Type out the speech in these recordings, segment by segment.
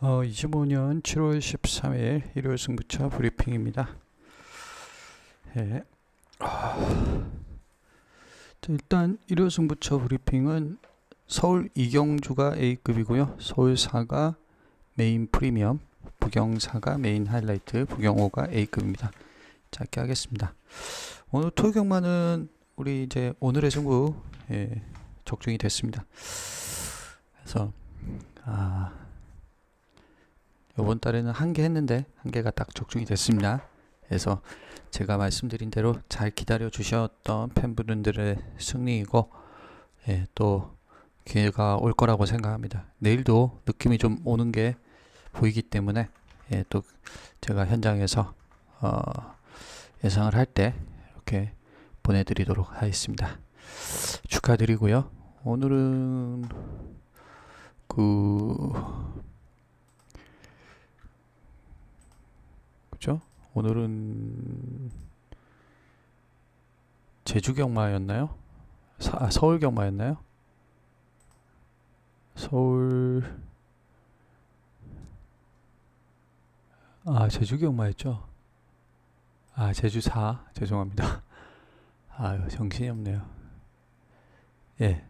25년 7월 13일 일요일 승부처 브리핑입니다. 예. 일단 일요일 승부처 브리핑은 서울 이경주가 A급이고요. 서울4가 메인 프리미엄, 부경사가 메인 하이라이트, 부경호가 A급입니다. 짧게 하겠습니다. 오늘 토요경마는 우리 이제 오늘의 승부 적중이 됐습니다. 그래서 이번 달에는 한 개 했는데 한 개가 딱 적중이 됐습니다. 그래서 제가 말씀드린 대로 잘 기다려 주셨던 팬분들의 승리이고 또 기회가 올 거라고 생각합니다. 내일도 느낌이 좀 오는 게 보이기 때문에 또 제가 현장에서 예상을 할 때 이렇게 보내드리도록 하겠습니다. 축하드리고요. 오늘은 그죠? 오늘은 제주 경마였나요? 서울 경마였나요? 제주 경마였죠. 제주 4 죄송합니다. 정신이 없네요. 예,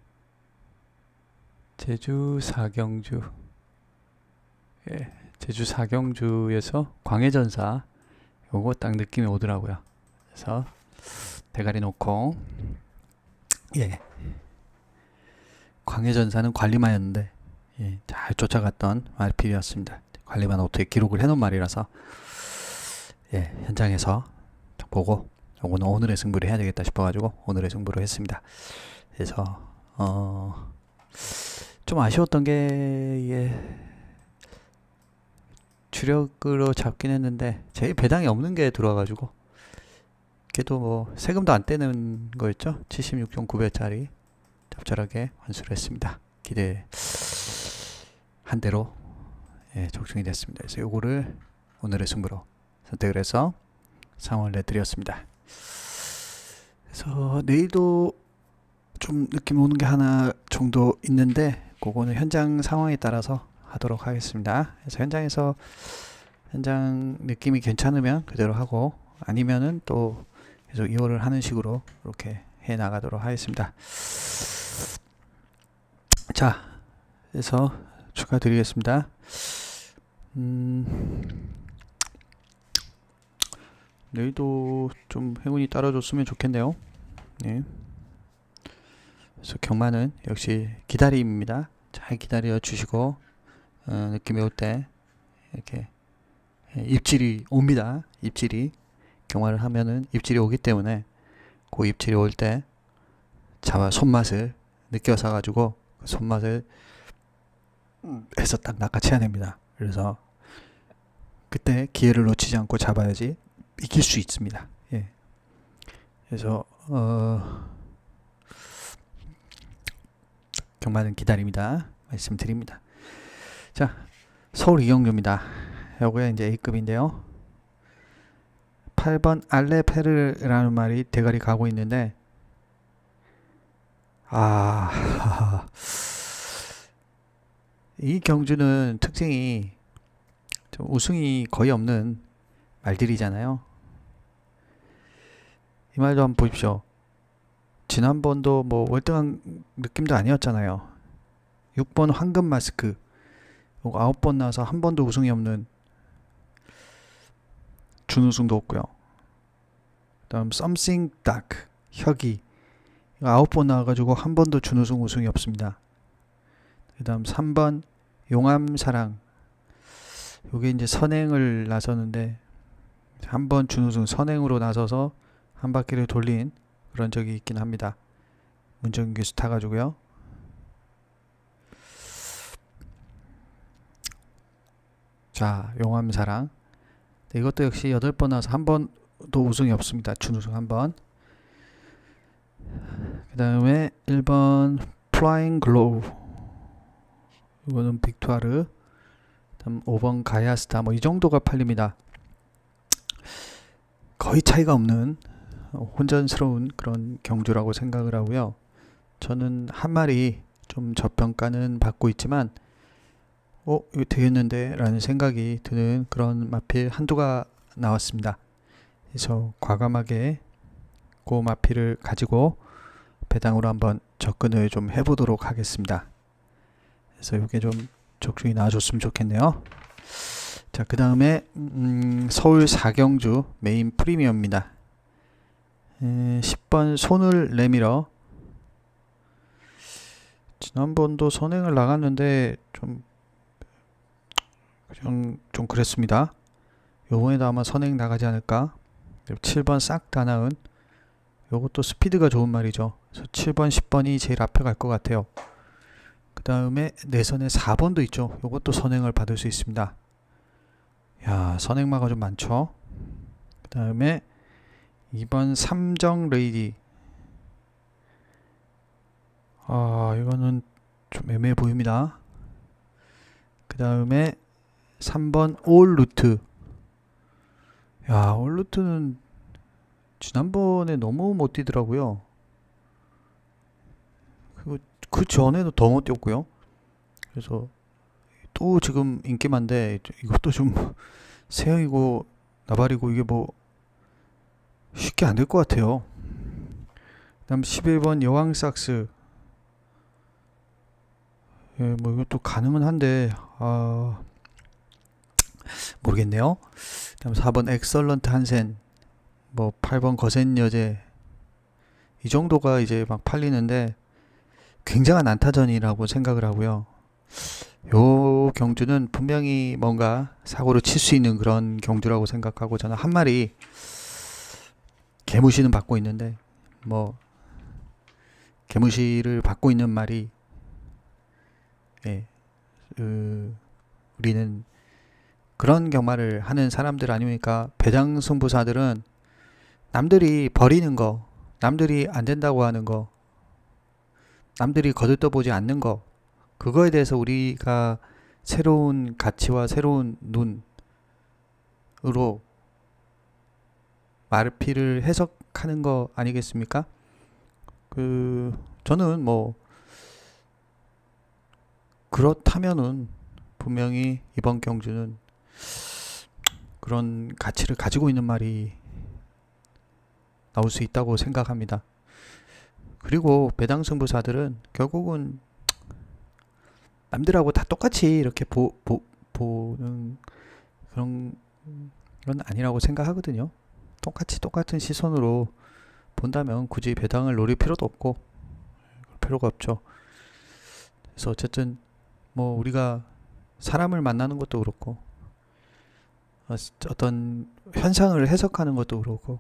제주 4경주. 예, 제주 4경주에서 광해전사 요거 딱 느낌이 오더라고요. 그래서 대가리 놓고 광해전사는 관리마였는데 잘 쫓아갔던 말필이었습니다. 관리만 어떻게 기록을 해놓은 말이라서 현장에서 보고 요거는 오늘의 승부를 해야 되겠다 싶어가지고 오늘의 승부를 했습니다. 그래서 좀 아쉬웠던 게 주력으로 잡긴 했는데 제 배당이 없는 게 들어와가지고 걔도 뭐 세금도 안 떼는 거였죠. 76.9배짜리 적절하게 환수를 했습니다. 기대한 대로 적중이 됐습니다. 그래서 요거를 오늘의 승부로 선택을 해서 상황을 내드렸습니다. 그래서 내일도 좀 느낌 오는 게 하나 정도 있는데 그거는 현장 상황에 따라서 하도록 하겠습니다. 그래서 현장 느낌이 괜찮으면 그대로 하고 아니면은 또 계속 이월을 하는 식으로 이렇게 해 나가도록 하겠습니다. 자, 그래서 축하드리겠습니다. 내일도 좀 행운이 따라줬으면 좋겠네요. 네. 그래서 경마는 역시 기다림입니다. 잘 기다려 주시고 느낌이 올 때 이렇게 입질이 옵니다. 입질이 경마를 하면은 입질이 오기 때문에 그 입질이 올 때 잡아 손맛을 느껴서 가지고 그 손맛을 해서 딱 낚아채야 됩니다. 그래서 그때 기회를 놓치지 않고 잡아야지 이길 수 있습니다. 그래서 경마는 기다립니다. 말씀드립니다. 자, 서울 이경주입니다. 요거야 이제 A급인데요. 8번 알레페르라는 말이 대가리 가고 있는데 이 경주는 특징이 좀 우승이 거의 없는 말들이잖아요. 이 말도 한번 보십시오. 지난번도 뭐 월등한 느낌도 아니었잖아요. 6번 황금 마스크 9번 나와서 한 번도 우승이 없는 준우승도 없고요. 그 다음 Something Dark 혁이 9번 나와가지고 한 번도 준우승 우승이 없습니다. 그 다음 3번 용암사랑 요게 이제 선행을 나서는데 한 번 준우승 선행으로 나서서 한 바퀴를 돌린 그런 적이 있긴 합니다. 문정규 교수 타가지고요. 자, 용암사랑 이것도 역시 8번 나와서 한 번도 우승이 없습니다. 준우승 한 번. 그 다음에 1번 플라잉 글로우 이거는 빅투아르. 다음 5번 가야스타 뭐 이 정도가 팔립니다. 거의 차이가 없는 혼전스러운 그런 경주라고 생각을 하고요. 저는 한 마리 좀 저평가는 받고 있지만 이거 되겠는데 라는 생각이 드는 그런 마필 한두가 나왔습니다. 그래서 과감하게 그 마필을 가지고 배당으로 한번 접근을 좀 해보도록 하겠습니다. 그래서 이게 좀 적중이 나와줬으면 좋겠네요. 자, 그 다음에 서울 4경주 메인 프리미엄입니다. 10번 손을 내밀어. 지난번도 선행을 나갔는데 그냥 좀 그랬습니다. 요번에도 아마 선행 나가지 않을까. 7번 싹 다 나은. 요것도 스피드가 좋은 말이죠. 그래서 7번 10번이 제일 앞에 갈 것 같아요. 그 다음에 내선에 4번도 있죠. 요것도 선행을 받을 수 있습니다. 야, 선행마가 좀 많죠. 그 다음에 2번 삼정 레이디. 이거는 좀 애매해 보입니다. 그 다음에 3번 올 루트. 야, 올 루트는 지난번에 너무 못 뛰더라고요. 그 전에도 더 못 뛰었고요. 그래서 또 지금 인기만데 이것도 좀 세형이고 나발이고 이게 뭐 쉽게 안 될 것 같아요. 그 다음 11번 여왕삭스. 예, 뭐 이것도 가능은 한데 모르겠네요. 그 다음 4번 엑설런트 한센, 뭐 8번 거센 여제. 이 정도가 이제 막 팔리는데 굉장한 안타전이라고 생각을 하고요. 요 경주는 분명히 뭔가 사고를 칠 수 있는 그런 경주라고 생각하고, 저는 한 마리 개무시는 받고 있는데, 뭐 개무시를 받고 있는 말이, 예, 우리는 그런 경마를 하는 사람들 아닙니까? 배당 승부사들은 남들이 버리는 거, 남들이 안 된다고 하는 거, 남들이 거들떠보지 않는 거, 그거에 대해서 우리가 새로운 가치와 새로운 눈으로 마르피를 해석하는 거 아니겠습니까? 저는 뭐 그렇다면은 분명히 이번 경주는 그런 가치를 가지고 있는 말이 나올 수 있다고 생각합니다. 그리고 배당 승부사들은 결국은 남들하고 다 똑같이 이렇게 보는 그런 건 아니라고 생각하거든요. 똑같은 시선으로 본다면 굳이 배당을 노릴 필요도 없고 그럴 필요가 없죠. 그래서 어쨌든 뭐 우리가 사람을 만나는 것도 그렇고 어떤 현상을 해석하는 것도 그렇고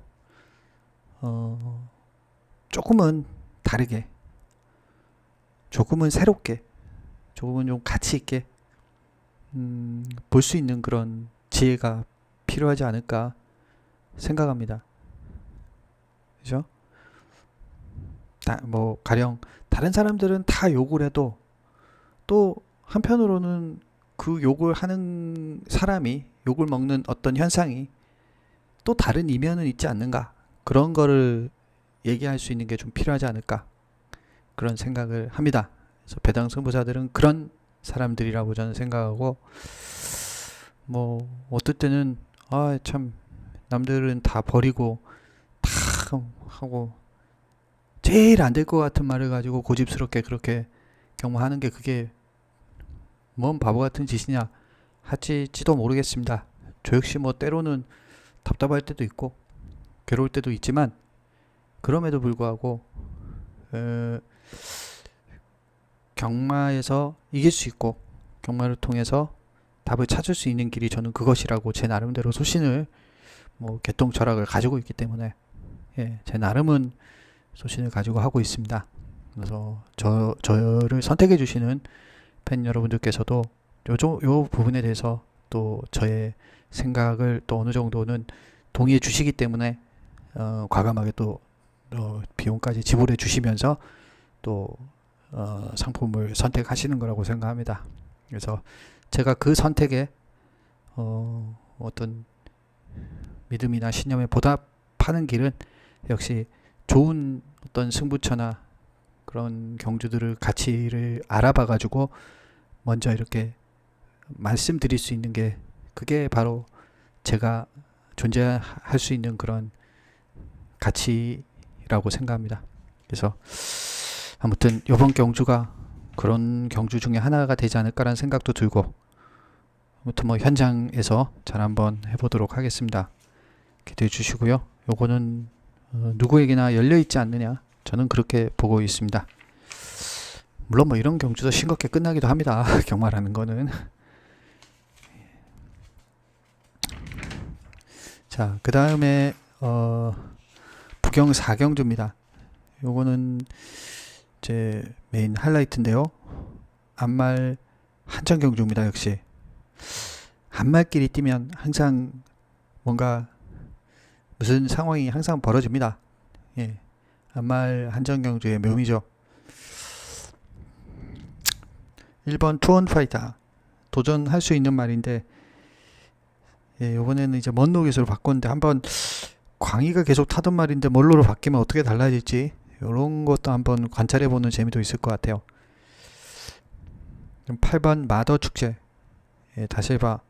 조금은 다르게, 조금은 새롭게, 조금은 좀 가치 있게 볼 수 있는 그런 지혜가 필요하지 않을까 생각합니다. 그죠? 뭐 가령 다른 사람들은 다 욕을 해도 또 한편으로는 그 욕을 하는 사람이, 욕을 먹는 어떤 현상이 또 다른 이면은 있지 않는가, 그런 거를 얘기할 수 있는 게 좀 필요하지 않을까, 그런 생각을 합니다. 그래서 배당 승부사들은 그런 사람들이라고 저는 생각하고, 뭐 어떨 때는 참 남들은 다 버리고 다 하고 제일 안 될 것 같은 말을 가지고 고집스럽게 그렇게 경마하는 게 그게 뭔 바보 같은 짓이냐 할지도 모르겠습니다. 저 역시 뭐 때로는 답답할 때도 있고 괴로울 때도 있지만, 그럼에도 불구하고 경마에서 이길 수 있고 경마를 통해서 답을 찾을 수 있는 길이 저는 그것이라고 제 나름대로 소신을, 뭐 개통 철학을 가지고 있기 때문에 제 나름은 소신을 가지고 하고 있습니다. 그래서 저를 선택해 주시는 팬 여러분들께서도 요 부분에 대해서 또 저의 생각을 또 어느 정도는 동의해 주시기 때문에 과감하게 또 비용까지 지불해 주시면서 또 상품을 선택하시는 거라고 생각합니다. 그래서 제가 그 선택에 어떤 믿음이나 신념에 보답하는 길은 역시 좋은 어떤 승부처나 그런 경주들을 가치를 알아봐 가지고 먼저 이렇게 말씀드릴 수 있는 게 그게 바로 제가 존재할 수 있는 그런 가치라고 생각합니다. 그래서 아무튼 이번 경주가 그런 경주 중에 하나가 되지 않을까라는 생각도 들고, 아무튼 뭐 현장에서 잘 한번 해보도록 하겠습니다. 기대해 주시고요. 요거는 누구에게나 열려있지 않느냐, 저는 그렇게 보고 있습니다. 물론 뭐 이런 경주도 싱겁게 끝나기도 합니다. 경마라는 거는. 자, 그 다음에 부경 4경주입니다. 요거는 제 메인 하이라이트인데요. 안말 한정경주입니다. 역시 안말끼리 뛰면 항상 뭔가 무슨 상황이 항상 벌어집니다. 예, 안말 한정경주의 묘미죠. 1번 투원파이터 도전할 수 있는 말인데, 예, 요번에는 이제 먼로 기술을 바꿨는데, 한번 광희가 계속 타던 말인데 먼로로 바뀌면 어떻게 달라질지 이런 것도 한번 관찰해보는 재미도 있을 것 같아요. 8번 마더 축제, 예, 다실바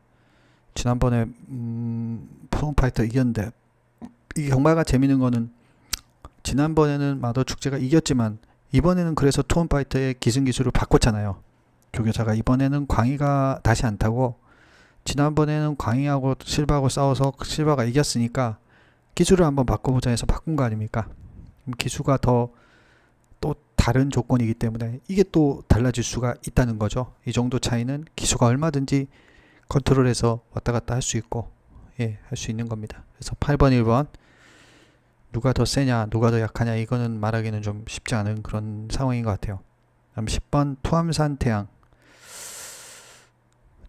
지난번에 투원파이터 이겼는데, 이 경마가 재밌는 거는 지난번에는 마더 축제가 이겼지만 이번에는 그래서 투원파이터의 기승기술을 바꿨잖아요. 조교사가 이번에는 광희가 다시 안 타고, 지난번에는 광희하고 실바하고 싸워서 실바가 이겼으니까 기술을 한번 바꿔보자 해서 바꾼 거 아닙니까? 기수가 더 또 다른 조건이기 때문에 이게 또 달라질 수가 있다는 거죠. 이 정도 차이는 기수가 얼마든지 컨트롤해서 왔다 갔다 할 수 있고, 예, 할 수 있는 겁니다. 그래서 8번 1번 누가 더 세냐 누가 더 약하냐, 이거는 말하기는 좀 쉽지 않은 그런 상황인 것 같아요. 그다음 10번 투암산 태양,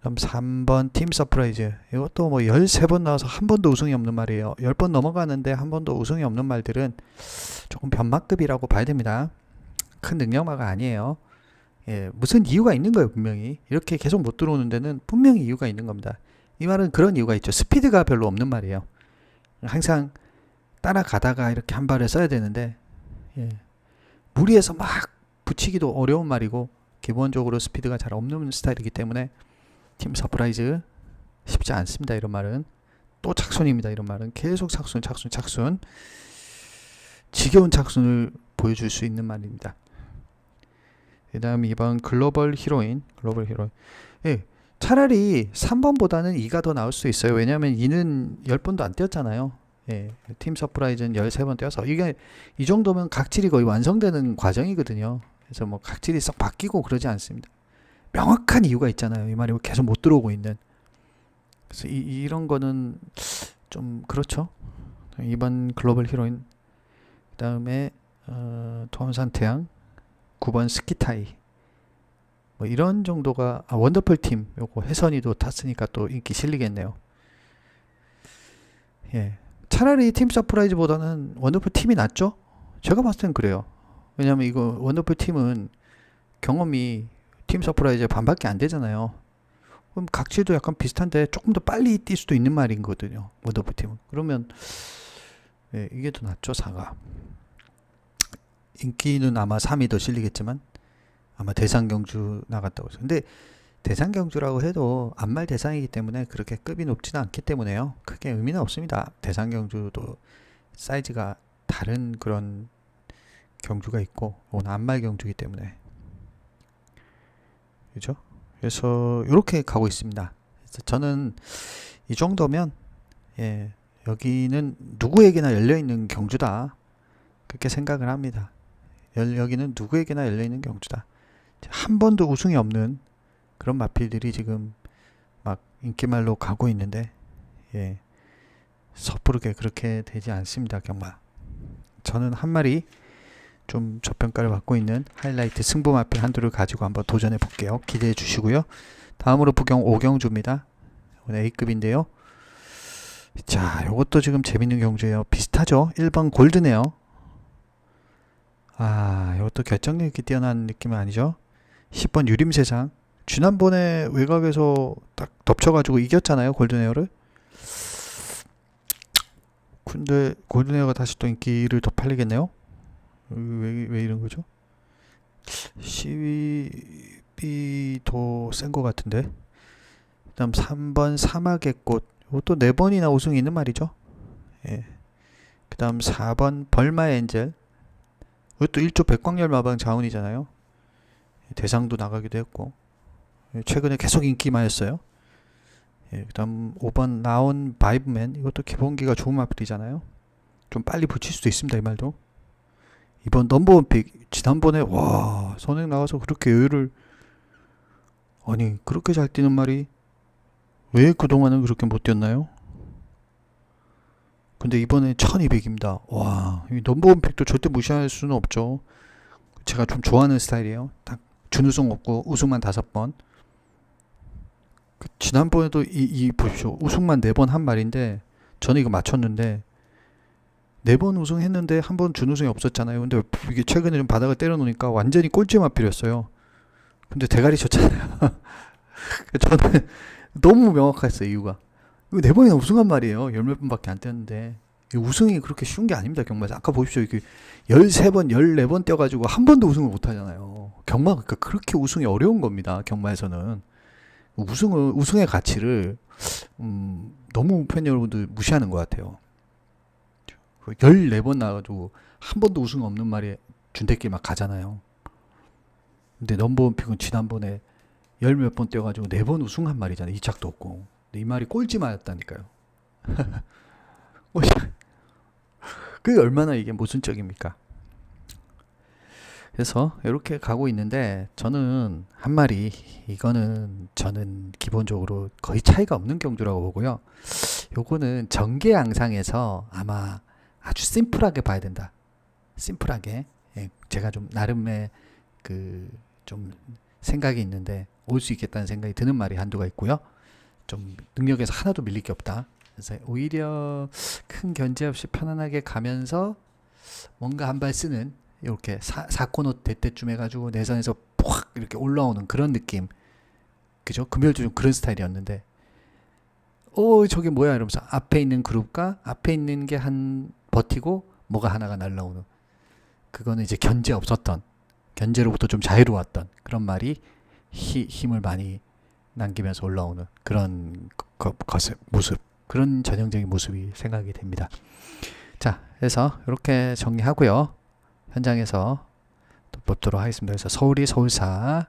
그럼 3번 팀 서프라이즈, 이것도 뭐 13번 나와서 한 번도 우승이 없는 말이에요. 10번 넘어가는데 한 번도 우승이 없는 말들은 조금 변마급이라고 봐야 됩니다. 큰 능력마가 아니에요. 예, 무슨 이유가 있는 거예요. 분명히 이렇게 계속 못 들어오는 데는 분명히 이유가 있는 겁니다. 이 말은 그런 이유가 있죠. 스피드가 별로 없는 말이에요. 항상 따라가다가 이렇게 한 발을 써야 되는데, 예, 무리해서 막 붙이기도 어려운 말이고, 기본적으로 스피드가 잘 없는 스타일이기 때문에 팀 서프라이즈 쉽지 않습니다. 이런 말은 또 착순입니다. 이런 말은 계속 착순 지겨운 착순을 보여줄 수 있는 말입니다. 그 다음 2번 글로벌 히로인. 예, 차라리 3번보다는 2가 더 나올 수 있어요. 왜냐하면 2는 10번도 안 뛰었잖아요. 예, 팀 서프라이즈는 13번 뛰어서 이게 이 정도면 각질이 거의 완성되는 과정이거든요. 그래서 뭐 각질이 썩 바뀌고 그러지 않습니다. 명확한 이유가 있잖아요. 이 말이 계속 못 들어오고 있는. 그래서 이런 거는 좀 그렇죠. 2번 글로벌 히로인, 그 다음에 투암산 태양, 9번 스키타이, 뭐 이런 정도가, 원더풀 팀 요거 혜선이도 탔으니까 또 인기 실리겠네요. 예, 차라리 팀 서프라이즈보다는 원더풀 팀이 낫죠. 제가 봤을 땐 그래요. 왜냐면 이거 원더풀 팀은 경험이 팀 서프라이즈의 반밖에 안 되잖아요. 그럼 각질도 약간 비슷한데 조금 더 빨리 뛸 수도 있는 말인 거거든요. 원더풀 팀은. 그러면 예, 이게 더 낫죠. 4가. 인기는 아마 3이 더 실리겠지만 아마 대상경주 나갔다고 해서. 근데 대상경주라고 해도 안말 대상이기 때문에 그렇게 급이 높지는 않기 때문에요. 크게 의미는 없습니다. 대상경주도 사이즈가 다른 그런 경주가 있고, 오늘 안말 경주이기 때문에. 그죠? 그래서 이렇게 가고 있습니다. 그래서 저는 이 정도면, 예, 여기는 누구에게나 열려있는 경주다, 그렇게 생각을 합니다. 여기는 누구에게나 열려있는 경주다. 한 번도 우승이 없는 그런 마필들이 지금 막 인기말로 가고 있는데, 예, 섣부르게 그렇게 되지 않습니다. 경마. 저는 한 마리 좀 저평가를 받고 있는 하이라이트 승부 마필 한두를 가지고 한번 도전해 볼게요. 기대해 주시고요. 다음으로 부경 5경주입니다. 오늘 A급인데요. 자, 요것도 지금 재밌는 경주예요. 비슷하죠? 1번 골드네요. 이것도 결정력이 뛰어난 느낌은 아니죠. 10번 유림세상. 지난번에 외곽에서 딱 덮쳐가지고 이겼잖아요. 골든에어를. 근데 골든에어가 다시 또 인기를 더 팔리겠네요. 왜 이런 거죠? 시위비 더 센 것 같은데. 그다음 3번 사막의 꽃. 이것도 4번이나 우승이 있는 말이죠. 예. 그다음 4번 벌마의 엔젤. 이것도 1조 백광열 마방 자운이잖아요. 대상도 나가기도 했고 최근에 계속 인기만했어요. 예, 그다음 5번 나온 바이브맨. 이것도 기본기가 좋은 마필이잖아요. 좀 빨리 붙일 수도 있습니다. 이 말도. 이번 넘버원 픽. 지난번에 와 선행 나가서 그렇게 여유를, 아니 그렇게 잘 뛰는 말이 왜 그동안은 그렇게 못 뛰었나요? 근데 이번에 1200입니다. 와, 이 넘버원 픽도 절대 무시할 수는 없죠. 제가 좀 좋아하는 스타일이에요. 딱 준우승 없고 우승만 5번. 지난번에도 이 보십시오. 우승만 4번 한 말인데 저는 이거 맞췄는데 4번 우승했는데 한 번 준우승이 없었잖아요. 근데 이게 최근에 좀 바닥을 때려놓으니까 완전히 꼴찌 마필이었어요. 근데 대가리 쳤잖아요. 저는 너무 명확했어요. 이유가. 이거 4번이나 우승한 말이에요. 열 몇 번밖에 안 뛰었는데. 우승이 그렇게 쉬운 게 아닙니다. 경마에서. 아까 보십시오. 이게 13번, 14번 뛰어가지고 한 번도 우승을 못 하잖아요. 경마가 그러니까 그렇게 우승이 어려운 겁니다. 경마에서는. 우승의 가치를 너무 팬 여러분들 무시하는 것 같아요. 14번 나가지고 한 번도 우승 없는 말이 준대끼리 막 가잖아요. 근데 넘버원 픽은 지난번에 열 몇 번 뛰어가지고 4번 우승한 말이잖아요. 2착도 없고. 근데 이 말이 꼴찌 맞았다니까요. 그게 얼마나 이게 모순적입니까? 그래서 이렇게 가고 있는데 저는 한 마리, 이거는 저는 기본적으로 거의 차이가 없는 경주라고 보고요. 요거는 전개 양상에서 아마 아주 심플하게 봐야 된다. 심플하게. 예, 제가 좀 나름의 그 좀 생각이 있는데 올 수 있겠다는 생각이 드는 말이 한두가 있고요. 좀 능력에서 하나도 밀릴 게 없다. 그래서 오히려 큰 견제 없이 편안하게 가면서 뭔가 한 발 쓰는, 이렇게 4코너 될 때쯤 해가지고 내선에서 팍 이렇게 올라오는 그런 느낌. 그죠? 금요일도 좀 그런 스타일이었는데 저게 뭐야 이러면서 앞에 있는 그룹과 앞에 있는 게 한 버티고 뭐가 하나가 날라오는, 그거는 이제 견제 없었던, 견제로부터 좀 자유로웠던 그런 말이 힘을 많이 남기면서 올라오는 그런 모습, 그런 전형적인 모습이 생각이 됩니다. 자, 그래서 이렇게 정리하고요. 현장에서 또 뵙도록 하겠습니다. 그래서 서울이 서울사,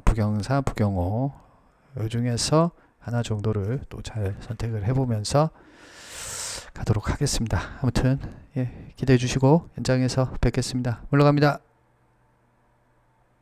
부경사 부경호, 이 중에서 하나 정도를 또 잘 선택을 해보면서 가도록 하겠습니다. 아무튼 예, 기대해 주시고 현장에서 뵙겠습니다. 물러갑니다.